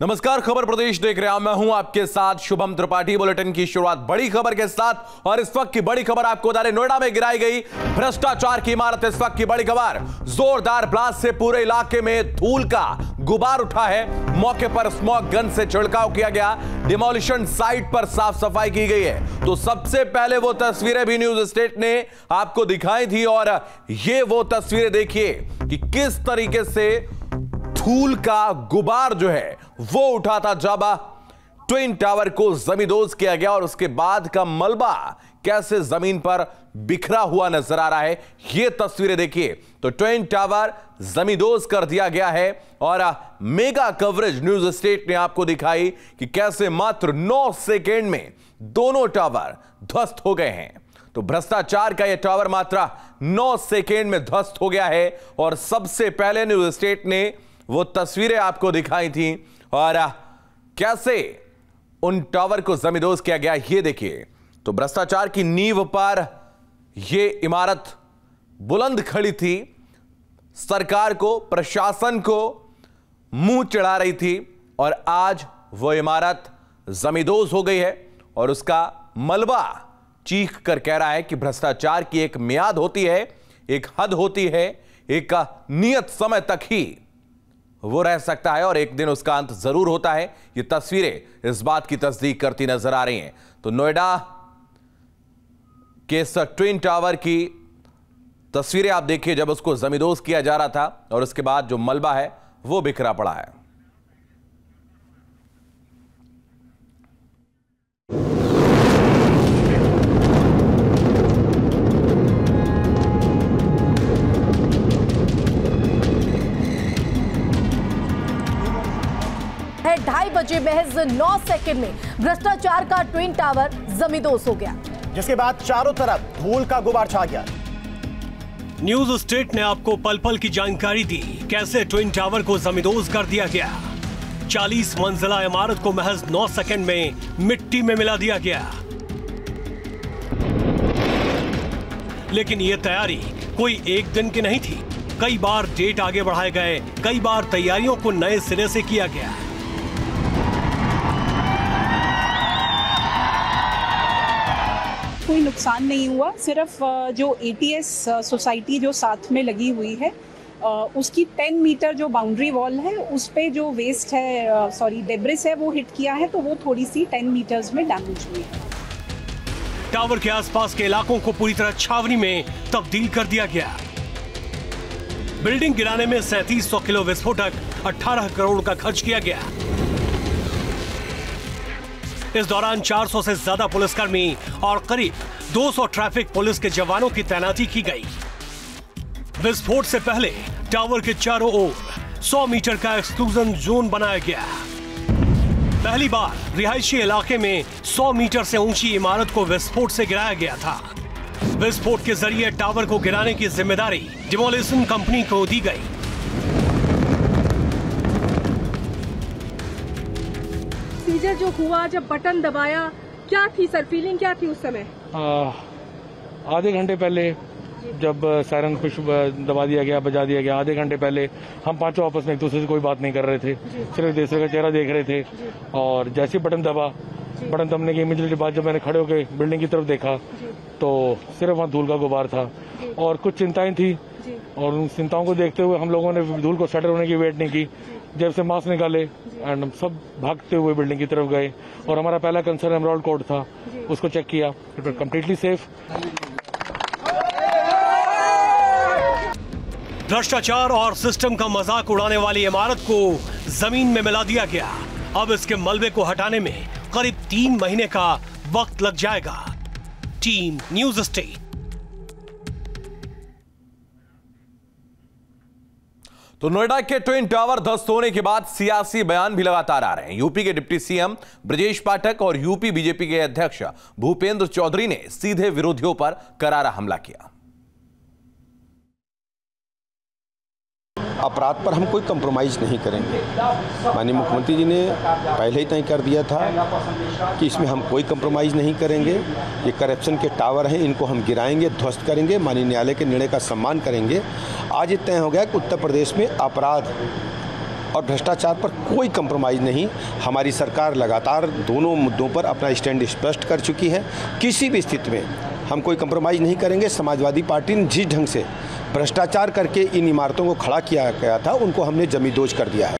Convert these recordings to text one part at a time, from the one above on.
नमस्कार, खबर प्रदेश देख रहे हैं। मैं हूं आपके साथ शुभम त्रिपाठी। बुलेटिन की शुरुआत बड़ी खबर के साथ, और इस वक्त की बड़ी खबर आपको बता रहे, नोएडा में गिराई गई भ्रष्टाचार की इमारत। इस वक्त की बड़ी खबर, जोरदार ब्लास्ट से पूरे इलाके में धूल का गुबार उठा है। मौके पर स्मोक गन से छिड़काव किया गया। डिमोलिशन साइट पर साफ सफाई की गई है। तो सबसे पहले वो तस्वीरें भी न्यूज स्टेट ने आपको दिखाई थी, और ये वो तस्वीरें देखिए कि किस तरीके से धूल का गुबार जो है वो उठा था जब ट्विन टावर को जमींदोज किया गया, और उसके बाद का मलबा कैसे जमीन पर बिखरा हुआ नजर आ रहा है। ये तस्वीरें देखिए। तो ट्विन टावर जमींदोज कर दिया गया है, और मेगा कवरेज न्यूज स्टेट ने आपको दिखाई कि कैसे मात्र 9 सेकेंड में दोनों टावर ध्वस्त हो गए हैं। तो भ्रष्टाचार का यह टावर मात्र 9 सेकेंड में ध्वस्त हो गया है, और सबसे पहले न्यूज स्टेट ने वो तस्वीरें आपको दिखाई थी, और कैसे उन टावर को जमींदोज किया गया ये देखिए। तो भ्रष्टाचार की नींव पर यह इमारत बुलंद खड़ी थी, सरकार को, प्रशासन को मुंह चढ़ा रही थी, और आज वो इमारत जमींदोज हो गई है, और उसका मलबा चीख कर कह रहा है कि भ्रष्टाचार की एक मियाद होती है, एक हद होती है, एक नियत समय तक ही वो रह सकता है, और एक दिन उसका अंत जरूर होता है। ये तस्वीरें इस बात की तस्दीक करती नजर आ रही हैं। तो नोएडा के इस ट्विन टावर की तस्वीरें आप देखिए, जब उसको जमींदोज किया जा रहा था, और उसके बाद जो मलबा है वो बिखरा पड़ा है। है 2:30 बजे महज 9 सेकंड में भ्रष्टाचार का ट्विन टावर जमींदोज हो गया, जिसके बाद चारों तरफ धूल का गुबार छा गया। न्यूज स्टेट ने आपको पल पल की जानकारी दी, कैसे ट्विन टावर को जमींदोज कर दिया गया। 40 मंजिला इमारत को महज 9 सेकंड में मिट्टी में मिला दिया गया। लेकिन यह तैयारी कोई एक दिन की नहीं थी। कई बार डेट आगे बढ़ाए गए, कई बार तैयारियों को नए सिरे से किया गया। कोई नुकसान नहीं हुआ, सिर्फ जो ATS सोसाइटी जो साथ में लगी हुई है उसकी 10 मीटर जो बाउंड्री वॉल है उस पे जो वेस्ट है, डेब्रिस है, वो हिट किया है, तो वो थोड़ी सी 10 मीटर्स में डैमेज हुई है। टावर के आसपास के इलाकों को पूरी तरह छावनी में तब्दील कर दिया गया। बिल्डिंग गिराने में 3700 किलो विस्फोटक 18 करोड़ का खर्च किया गया। इस दौरान 400 से ज्यादा पुलिसकर्मी और करीब 200 ट्रैफिक पुलिस के जवानों की तैनाती की गई। विस्फोट से पहले टावर के चारों ओर 100 मीटर का एक्सक्लूजन जोन बनाया गया। पहली बार रिहायशी इलाके में 100 मीटर से ऊंची इमारत को विस्फोट से गिराया गया था। विस्फोट के जरिए टावर को गिराने की जिम्मेदारी डिमोलिशन कंपनी को दी गई। प्रोसीजर जो हुआ, जब बटन दबाया, क्या थी सर, फीलिंग क्या थी उस समय? आधे घंटे पहले जब सायरन कुछ दबा दिया गया, बजा दिया गया, आधे घंटे पहले हम पांचों आपस में एक दूसरे से कोई बात नहीं कर रहे थे, सिर्फ दूसरे का चेहरा देख रहे थे। और जैसे बटन दबा, बटन दबने के इमीडिएटली बाद जब मैंने खड़े होकर बिल्डिंग की तरफ देखा तो सिर्फ वहाँ धूल का गुबार था, और कुछ चिंताएं थी, और उन चिंताओं को देखते हुए हम लोगों ने धूल को सेटल होने की वेट नहीं की। जब से मास्क निकाले एंड हम सब भागते हुए बिल्डिंग की तरफ गए, और हमारा पहला कंसर्न एमराल्ड कोर्ट था, उसको चेक किया, इट वाज कंप्लीटली सेफ। भ्रष्टाचार और सिस्टम का मजाक उड़ाने वाली इमारत को जमीन में मिला दिया गया। अब इसके मलबे को हटाने में करीब 3 महीने का वक्त लग जाएगा। Team news state. तो नोएडा के ट्विन टावर ध्वस्त होने के बाद सियासी बयान भी लगातार आ रहे हैं। यूपी के डिप्टी सीएम ब्रजेश पाठक और यूपी बीजेपी के अध्यक्ष भूपेंद्र चौधरी ने सीधे विरोधियों पर करारा हमला किया। अपराध पर हम कोई कंप्रोमाइज़ नहीं करेंगे। माननीय मुख्यमंत्री जी ने पहले ही तय कर दिया था कि इसमें हम कोई कंप्रोमाइज़ नहीं करेंगे। ये करप्शन के टावर हैं, इनको हम गिराएंगे, ध्वस्त करेंगे, माननीय न्यायालय के निर्णय का सम्मान करेंगे। आज ये तय हो गया कि उत्तर प्रदेश में अपराध और भ्रष्टाचार पर कोई कंप्रोमाइज़ नहीं। हमारी सरकार लगातार दोनों मुद्दों पर अपना स्टैंड स्पष्ट कर चुकी है। किसी भी स्थिति में हम कोई कंप्रोमाइज़ नहीं करेंगे। समाजवादी पार्टी ने जिस ढंग से भ्रष्टाचार करके इन इमारतों को खड़ा किया गया था, उनको हमने जमींदोज कर दिया है।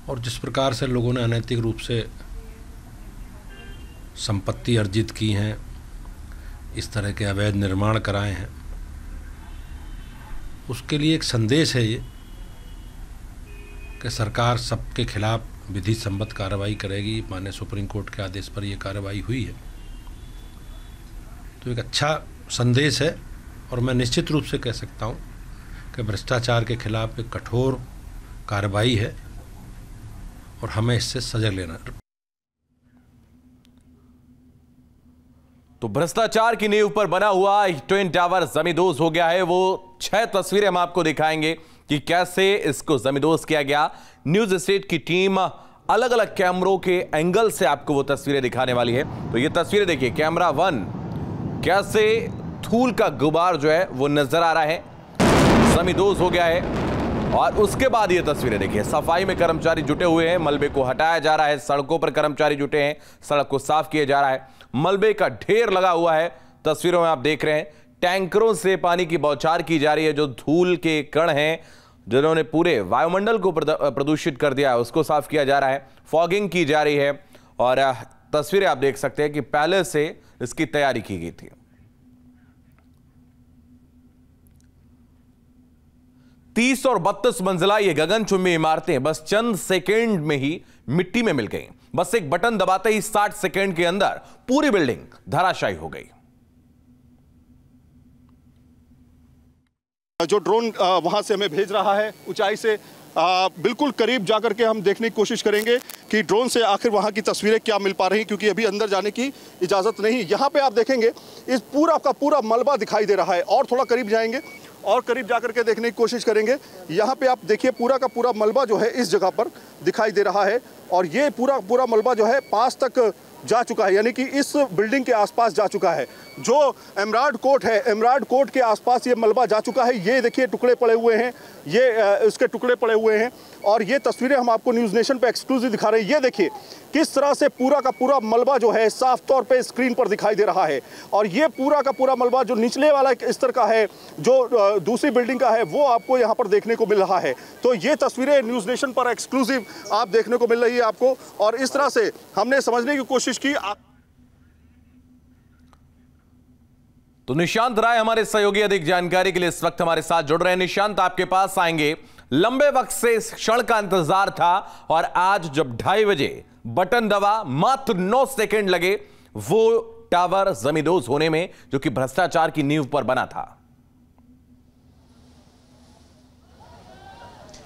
और जिस प्रकार से लोगों ने अनैतिक रूप से संपत्ति अर्जित की हैं, इस तरह के अवैध निर्माण कराए हैं, उसके लिए एक संदेश है ये कि सरकार सबके खिलाफ विधि सम्मत कार्रवाई करेगी। माननीय सुप्रीम कोर्ट के आदेश पर यह कार्रवाई हुई है, तो एक अच्छा संदेश है। और मैं निश्चित रूप से कह सकता हूँ कि भ्रष्टाचार के खिलाफ एक कठोर कार्रवाई है और हमें इससे सजग लेना। तो भ्रष्टाचार की नींव पर बना हुआ ट्विन टावर जमींदोज हो गया है। वो 6 तस्वीरें हम आपको दिखाएंगे कि कैसे इसको जमींदोज किया गया। न्यूज स्टेट की टीम अलग अलग कैमरों के एंगल से आपको वो तस्वीरें दिखाने वाली है। तो ये तस्वीरें देखिए, कैमरा 1, कैसे धूल का गुबार जो है वो नजर आ रहा है, जमींदोज हो गया है। और उसके बाद ये तस्वीरें देखिए, सफाई में कर्मचारी जुटे हुए हैं, मलबे को हटाया जा रहा है, सड़कों पर कर्मचारी जुटे हैं, सड़क को साफ किया जा रहा है, मलबे का ढेर लगा हुआ है। तस्वीरों में आप देख रहे हैं टैंकरों से पानी की बौछार की जा रही है। जो धूल के कण हैं जिन्होंने पूरे वायुमंडल को प्रदूषित कर दिया है, उसको साफ किया जा रहा है, फॉगिंग की जा रही है। और तस्वीरें आप देख सकते हैं कि पहले से इसकी तैयारी की गई थी। 30 और 32 मंजिला ये गगनचुंबी इमारतें बस चंद सेकंड में ही मिट्टी में मिल गई। बस एक बटन दबाते ही 60 सेकंड के अंदर पूरी बिल्डिंग धराशायी हो गई। जो ड्रोन वहां से हमें भेज रहा है ऊंचाई से, बिल्कुल करीब जाकर के हम देखने की कोशिश करेंगे कि ड्रोन से आखिर वहां की तस्वीरें क्या मिल पा रही, क्योंकि अभी अंदर जाने की इजाजत नहीं। यहां पे आप देखेंगे इस पूरा का पूरा मलबा दिखाई दे रहा है। और थोड़ा करीब जाएंगे और करीब जाकर के देखने की कोशिश करेंगे। यहाँ पे आप देखिए पूरा का पूरा मलबा जो है इस जगह पर दिखाई दे रहा है। और ये पूरा पूरा मलबा जो है पास तक जा चुका है, यानी कि इस बिल्डिंग के आसपास जा चुका है। जो एमराल्ड कोर्ट है, एमराल्ड कोर्ट के आसपास ये मलबा जा चुका है। ये देखिए टुकड़े पड़े हुए हैं, ये उसके टुकड़े पड़े हुए हैं। और ये तस्वीरें हम आपको न्यूज़ नेशन पे एक्सक्लूसिव दिखा रहे हैं। ये देखिए किस तरह से पूरा का पूरा मलबा जो है साफ तौर पे स्क्रीन पर दिखाई दे रहा है। और ये पूरा का पूरा मलबा जो निचले वाला स्तर का है, जो दूसरी बिल्डिंग का है, वो आपको यहाँ पर देखने को मिल रहा है। तो ये तस्वीरें न्यूज़ नेशन पर एक्सक्लूसिव आप देखने को मिल रही है आपको। और इस तरह से हमने समझने की कोशिश की। तो निशांत राय हमारे सहयोगी अधिक जानकारी के लिए इस वक्त हमारे साथ जुड़ रहे हैं। निशांत, आपके पास आएंगे। लंबे वक्त से इस क्षण का इंतजार था और आज जब 2:30 बजे बटन दबा, मात्र 9 सेकंड लगे वो टावर जमींदोज होने में, जो कि भ्रष्टाचार की नींव पर बना था।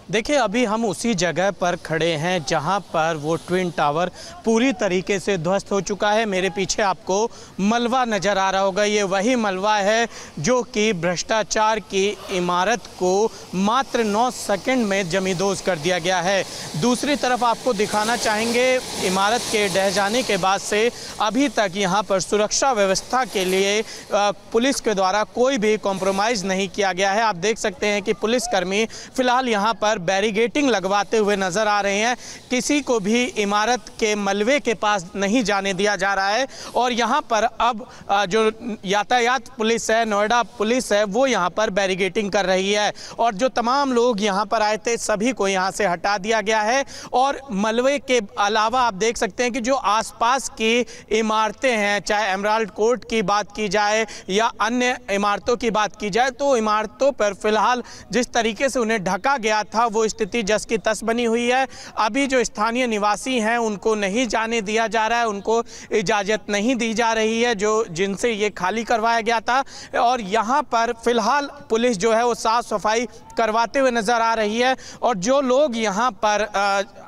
देखिए, अभी हम उसी जगह पर खड़े हैं जहां पर वो ट्विन टावर पूरी तरीके से ध्वस्त हो चुका है। मेरे पीछे आपको मलबा नज़र आ रहा होगा, ये वही मलबा है जो कि भ्रष्टाचार की इमारत को मात्र 9 सेकंड में जमींदोज कर दिया गया है। दूसरी तरफ आपको दिखाना चाहेंगे, इमारत के ढह जाने के बाद से अभी तक यहाँ पर सुरक्षा व्यवस्था के लिए पुलिस के द्वारा कोई भी कॉम्प्रोमाइज़ नहीं किया गया है। आप देख सकते हैं कि पुलिसकर्मी फिलहाल यहाँ पर बैरिगेटिंग लगवाते हुए नजर आ रहे हैं। किसी को भी इमारत के मलबे के पास नहीं जाने दिया जा रहा है। और यहाँ पर अब जो यातायात पुलिस है, नोएडा पुलिस है, वो यहाँ पर बैरिगेटिंग कर रही है। और जो तमाम लोग यहाँ पर आए थे सभी को यहाँ से हटा दिया गया है। और मलबे के अलावा आप देख सकते हैं कि जो आसपास की इमारतें हैं, चाहे एमराल्ड कोर्ट की बात की जाए या अन्य इमारतों की बात की जाए, तो इमारतों पर फिलहाल जिस तरीके से उन्हें ढका गया था वो स्थिति जस की तस बनी हुई है। अभी जो स्थानीय निवासी हैं उनको नहीं जाने दिया जा रहा है, उनको इजाज़त नहीं दी जा रही है जो जिनसे ये खाली करवाया गया था। और यहाँ पर फिलहाल पुलिस जो है वो साफ सफाई करवाते हुए नज़र आ रही है। और जो लोग यहाँ पर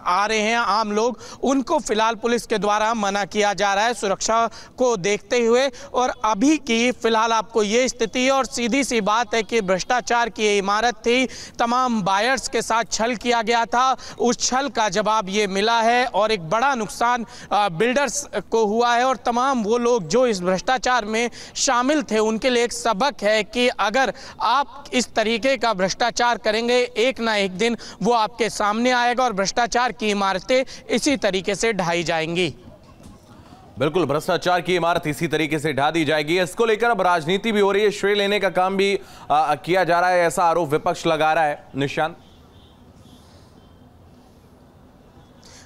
आ रहे हैं, आम लोग, उनको फिलहाल पुलिस के द्वारा मना किया जा रहा है सुरक्षा को देखते हुए। और अभी की फिलहाल आपको ये स्थिति, और सीधी सी बात है कि भ्रष्टाचार की इमारत थी, तमाम बायर्स के साथ छल किया गया था, उस छल का जवाब ये मिला है। और एक बड़ा नुकसान बिल्डर्स को हुआ है। और तमाम वो लोग जो इस भ्रष्टाचार में शामिल थे उनके लिए एक सबक है कि अगर आप इस तरीके का भ्रष्टाचार भ्रष्टाचार करेंगे, एक ना एक दिन वो आपके सामने आएगा और भ्रष्टाचार की इमारतें इसी तरीके से ढाई जाएंगी। बिल्कुल, भ्रष्टाचार की इमारत इसी तरीके से ढा दी जाएगी। इसको लेकर अब राजनीति भी हो रही है, श्रेय लेने का काम भी किया जा रहा है, ऐसा आरोप विपक्ष लगा रहा है। निशांत,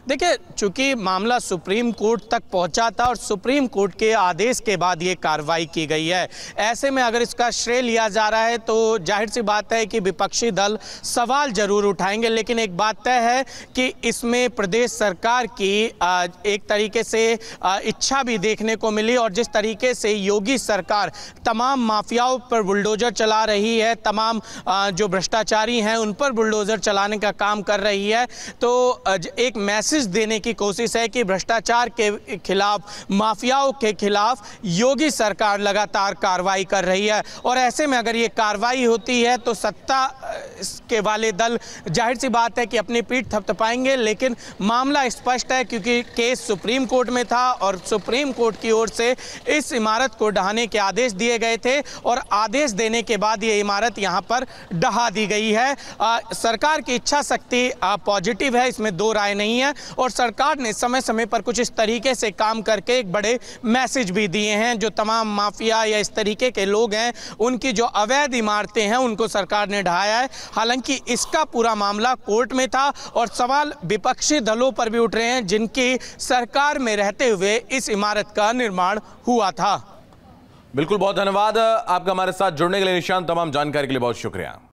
देखिए, चूंकि मामला सुप्रीम कोर्ट तक पहुंचा था और सुप्रीम कोर्ट के आदेश के बाद ये कार्रवाई की गई है, ऐसे में अगर इसका श्रेय लिया जा रहा है तो जाहिर सी बात है कि विपक्षी दल सवाल जरूर उठाएंगे। लेकिन एक बात तय है कि इसमें प्रदेश सरकार की एक तरीके से इच्छा भी देखने को मिली और जिस तरीके से योगी सरकार तमाम माफियाओं पर बुलडोजर चला रही है, तमाम जो भ्रष्टाचारी हैं उन पर बुलडोजर चलाने का काम कर रही है, तो एक मैसेज देने की कोशिश है कि भ्रष्टाचार के खिलाफ, माफियाओं के खिलाफ योगी सरकार लगातार कार्रवाई कर रही है। और ऐसे में अगर ये कार्रवाई होती है तो सत्ता के वाले दल जाहिर सी बात है कि अपनी पीठ थपथपाएंगे। लेकिन मामला स्पष्ट है क्योंकि केस सुप्रीम कोर्ट में था और सुप्रीम कोर्ट की ओर से इस इमारत को ढहाने के आदेश दिए गए थे और आदेश देने के बाद ये इमारत यहाँ पर ढहा दी गई है। सरकार की इच्छा शक्ति पॉजिटिव है, इसमें दो राय नहीं है और सरकार ने समय समय पर कुछ इस तरीके से काम करके एक बड़े मैसेज भी दिए हैं। जो तमाम माफिया या इस तरीके के लोग हैं उनकी जो अवैध इमारतें हैं उनको सरकार ने ढहाया है। हालांकि इसका पूरा मामला कोर्ट में था और सवाल विपक्षी दलों पर भी उठ रहे हैं जिनकी सरकार में रहते हुए इस इमारत का निर्माण हुआ था। बिल्कुल, बहुत धन्यवाद आपका हमारे साथ जुड़ने के लिए निशांत। तमाम जानकारी के लिए बहुत शुक्रिया।